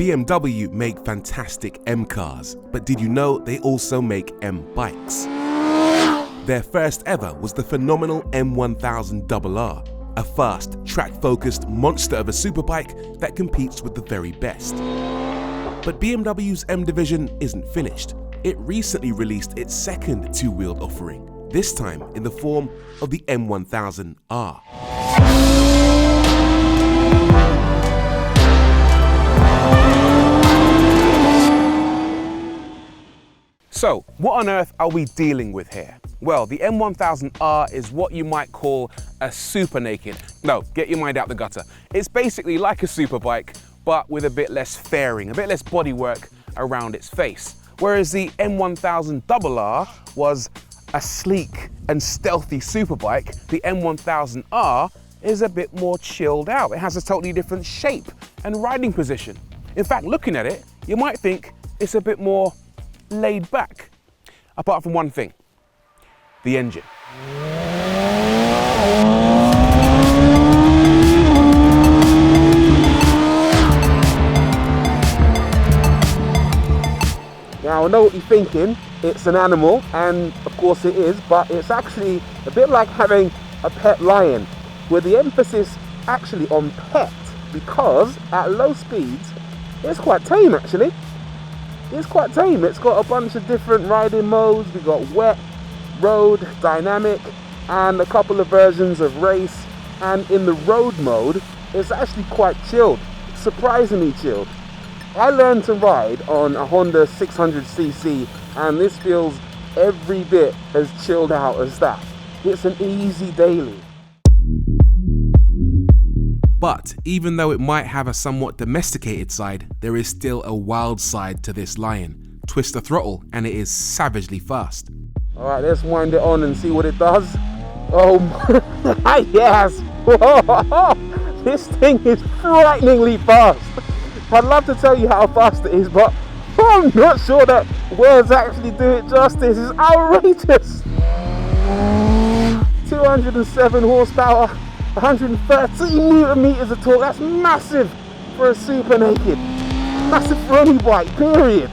BMW make fantastic M cars, but did you know they also make M bikes? Their first ever was the phenomenal M1000RR, a fast, track-focused monster of a superbike that competes with the very best. But BMW's M division isn't finished. It recently released its second two-wheeled offering, this time in the form of the M1000R. So, what on earth are we dealing with here? Well, the M1000R is what you might call a super naked. No, get your mind out the gutter. It's basically like a superbike, but with a bit less fairing, a bit less bodywork around its face. Whereas the M1000RR was a sleek and stealthy superbike, the M1000R is a bit more chilled out. It has a totally different shape and riding position. In fact, looking at it, you might think it's a bit more laid back, apart from one thing, the engine. Now I know what you're thinking, it's an animal, and of course it is, but it's actually a bit like having a pet lion, with the emphasis actually on pet, because at low speeds, it's quite tame actually. It's quite tame. It's got a bunch of different riding modes. We've got wet, road, dynamic, and a couple of versions of race. And in the road mode, it's actually quite chilled, surprisingly chilled. I learned to ride on a Honda 600cc, and this feels every bit as chilled out as that. It's an easy daily. But even though it might have a somewhat domesticated side, there is still a wild side to this lion. Twist the throttle and it is savagely fast. All right, let's wind it on and see what it does. Oh my, yes! Whoa, this thing is frighteningly fast. I'd love to tell you how fast it is, but I'm not sure that words actually do it justice. It's outrageous. 207 horsepower. 113 newton meters of torque. That's massive for a super naked. Massive for any bike, period.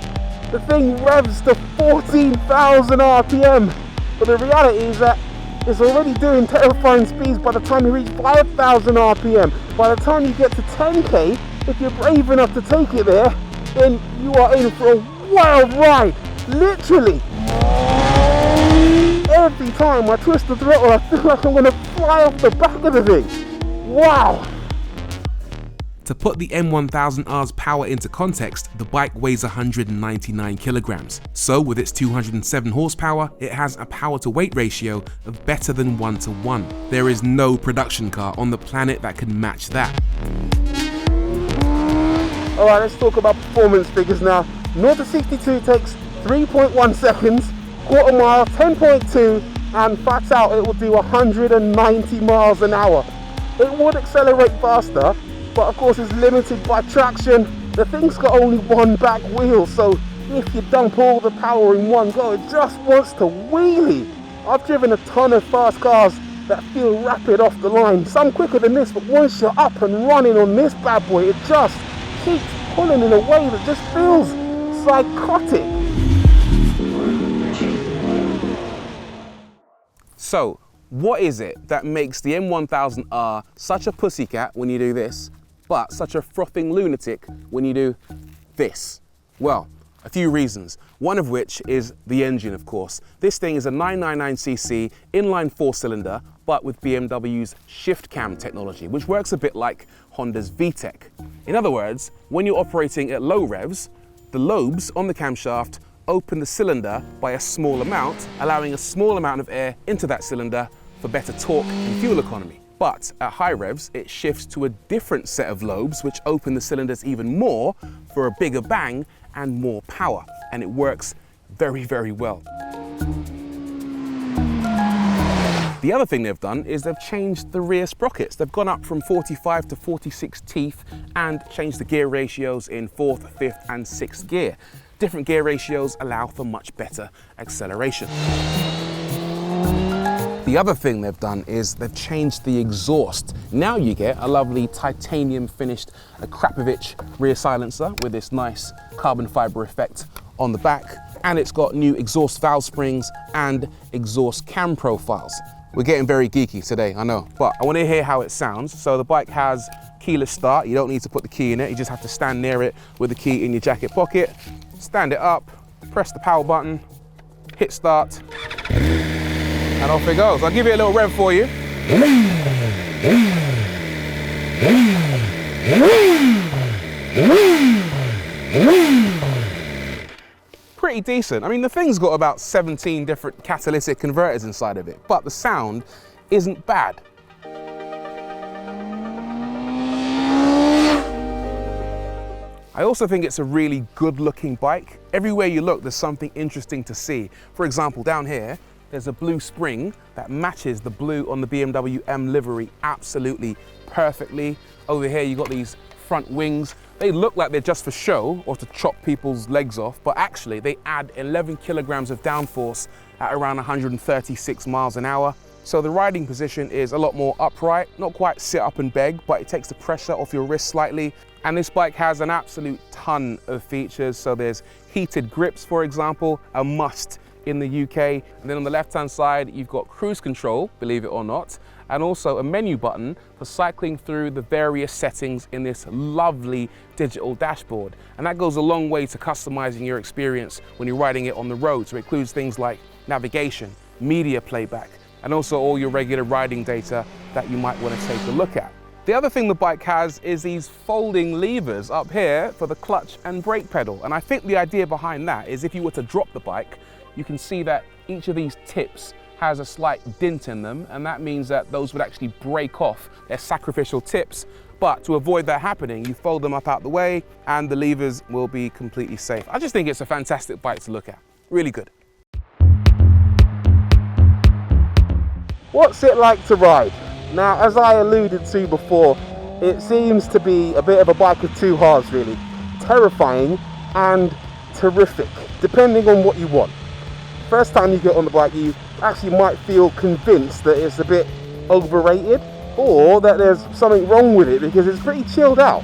The thing revs to 14,000 RPM. But the reality is that it's already doing terrifying speeds by the time you reach 5,000 RPM. By the time you get to 10k, if you're brave enough to take it there, then you are in for a wild ride. Literally. Every time I twist the throttle, I feel like I'm going to fly off the back of the thing. Wow! To put the M1000R's power into context, the bike weighs 199 kilograms. So with its 207 horsepower, it has a power to weight ratio of better than 1:1. There is no production car on the planet that can match that. Alright, let's talk about performance figures now. 0 to 62 takes 3.1 seconds. Quarter mile, 10.2, and flat out it will do 190 miles an hour. It would accelerate faster, but of course it's limited by traction. The thing's got only one back wheel, so if you dump all the power in one go, it just wants to wheelie. I've driven a ton of fast cars that feel rapid off the line, some quicker than this, but once you're up and running on this bad boy, it just keeps pulling in a way that just feels psychotic. So, what is it that makes the M1000R such a pussycat when you do this, but such a frothing lunatic when you do this? Well, a few reasons, one of which is the engine, of course. This thing is a 999cc inline 4-cylinder, but with BMW's shift cam technology, which works a bit like Honda's VTEC. In other words, when you're operating at low revs, the lobes on the camshaft open the cylinder by a small amount, allowing a small amount of air into that cylinder for better torque and fuel economy. But at high revs, it shifts to a different set of lobes which open the cylinders even more for a bigger bang and more power. And it works very, very well. The other thing they've done is they've changed the rear sprockets. They've gone up from 45 to 46 teeth and changed the gear ratios in 4th, 5th and 6th gear. Different gear ratios allow for much better acceleration. The other thing they've done is they've changed the exhaust. Now you get a lovely titanium finished Krapovich rear silencer with this nice carbon fiber effect on the back, and it's got new exhaust valve springs and exhaust cam profiles. We're getting very geeky today, I know, but I want to hear how it sounds. So the bike has keyless start. You don't need to put the key in it. You just have to stand near it with the key in your jacket pocket, stand it up, press the power button, hit start, and off it goes. I'll give you a little rev for you. Pretty decent. I mean, the thing's got about 17 different catalytic converters inside of it, but the sound isn't bad. I also think it's a really good looking bike. Everywhere you look, there's something interesting to see. For example, down here, there's a blue spring that matches the blue on the BMW M livery absolutely perfectly. Over here, you got these front wings. They look like they're just for show or to chop people's legs off, but actually they add 11 kilograms of downforce at around 136 miles an hour. So the riding position is a lot more upright, not quite sit up and beg, but it takes the pressure off your wrist slightly. And this bike has an absolute ton of features. So there's heated grips, for example, a must in the UK. And then on the left-hand side, you've got cruise control, believe it or not, and also a menu button for cycling through the various settings in this lovely digital dashboard. And that goes a long way to customizing your experience when you're riding it on the road. So it includes things like navigation, media playback, and also all your regular riding data that you might want to take a look at. The other thing the bike has is these folding levers up here for the clutch and brake pedal. And I think the idea behind that is if you were to drop the bike, you can see that each of these tips has a slight dint in them, and that means that those would actually break off. They're sacrificial tips, but to avoid that happening, you fold them up out the way and the levers will be completely safe. I just think it's a fantastic bike to look at. Really good. What's it like to ride? Now, as I alluded to before, it seems to be a bit of a bike of two halves really. Terrifying and terrific, depending on what you want. First time you get on the bike, you actually might feel convinced that it's a bit overrated or that there's something wrong with it because it's pretty chilled out.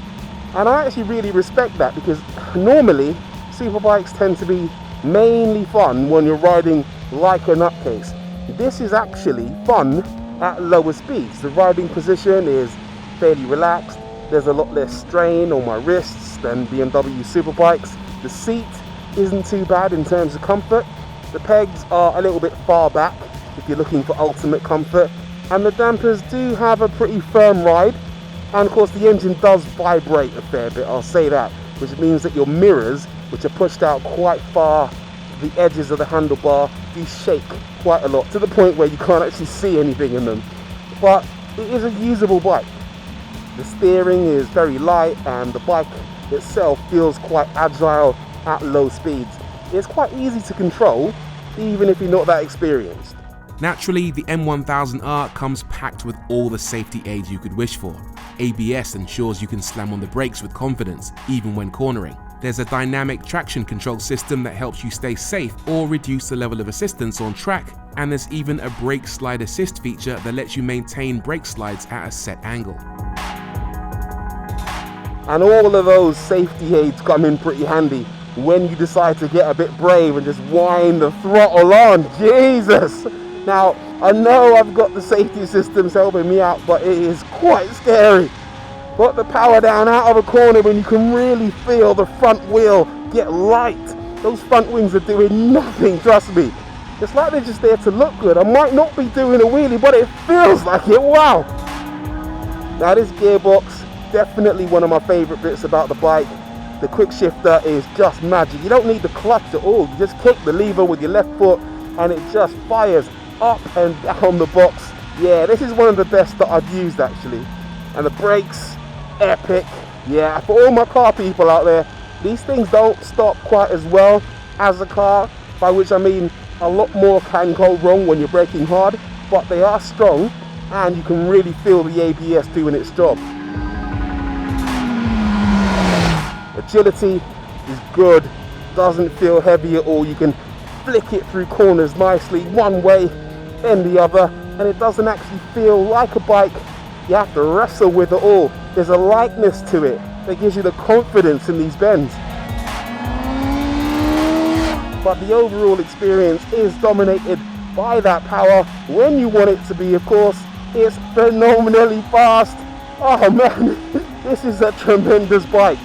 And I actually really respect that because normally superbikes tend to be mainly fun when you're riding like a nutcase. This is actually fun at lower speeds. The riding position is fairly relaxed. There's a lot less strain on my wrists than BMW superbikes. The seat isn't too bad in terms of comfort. The pegs are a little bit far back if you're looking for ultimate comfort. And the dampers do have a pretty firm ride. And of course the engine does vibrate a fair bit, I'll say that, which means that your mirrors, which are pushed out quite far to the edges of the handlebar, do shake quite a lot to the point where you can't actually see anything in them. But it is a usable bike. The steering is very light and the bike itself feels quite agile at low speeds. It's quite easy to control even if you're not that experienced. Naturally, the M1000R comes packed with all the safety aids you could wish for. ABS ensures you can slam on the brakes with confidence, even when cornering. There's a dynamic traction control system that helps you stay safe or reduce the level of assistance on track. And there's even a brake slide assist feature that lets you maintain brake slides at a set angle. And all of those safety aids come in pretty handy when you decide to get a bit brave and just wind the throttle on. Jesus! Now, I know I've got the safety systems helping me out, but it is quite scary. Put the power down out of a corner when you can really feel the front wheel get light. Those front wings are doing nothing, trust me. It's like they're just there to look good. I might not be doing a wheelie, but it feels like it, wow. Now this gearbox, definitely one of my favorite bits about the bike. The quick shifter is just magic. You don't need the clutch at all. You just kick the lever with your left foot and it just fires up and down the box. Yeah, this is one of the best that I've used actually. And the brakes, epic. Yeah, for all my car people out there, these things don't stop quite as well as a car, by which I mean a lot more can go wrong when you're braking hard, but they are strong and you can really feel the ABS doing its job. Agility is good, doesn't feel heavy at all. You can flick it through corners nicely, one way and the other. and it doesn't actually feel like a bike. You have to wrestle with it all. There's a lightness to it that gives you the confidence in these bends. But the overall experience is dominated by that power when you want it to be, of course. It's phenomenally fast. Oh man, this is a tremendous bike.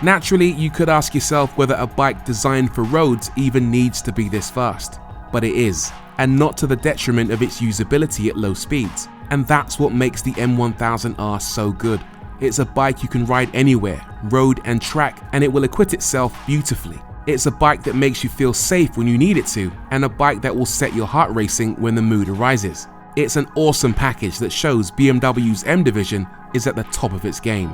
Naturally, you could ask yourself whether a bike designed for roads even needs to be this fast. But it is, and not to the detriment of its usability at low speeds. And that's what makes the M1000R so good. It's a bike you can ride anywhere, road and track, and it will acquit itself beautifully. It's a bike that makes you feel safe when you need it to, and a bike that will set your heart racing when the mood arises. It's an awesome package that shows BMW's M division is at the top of its game.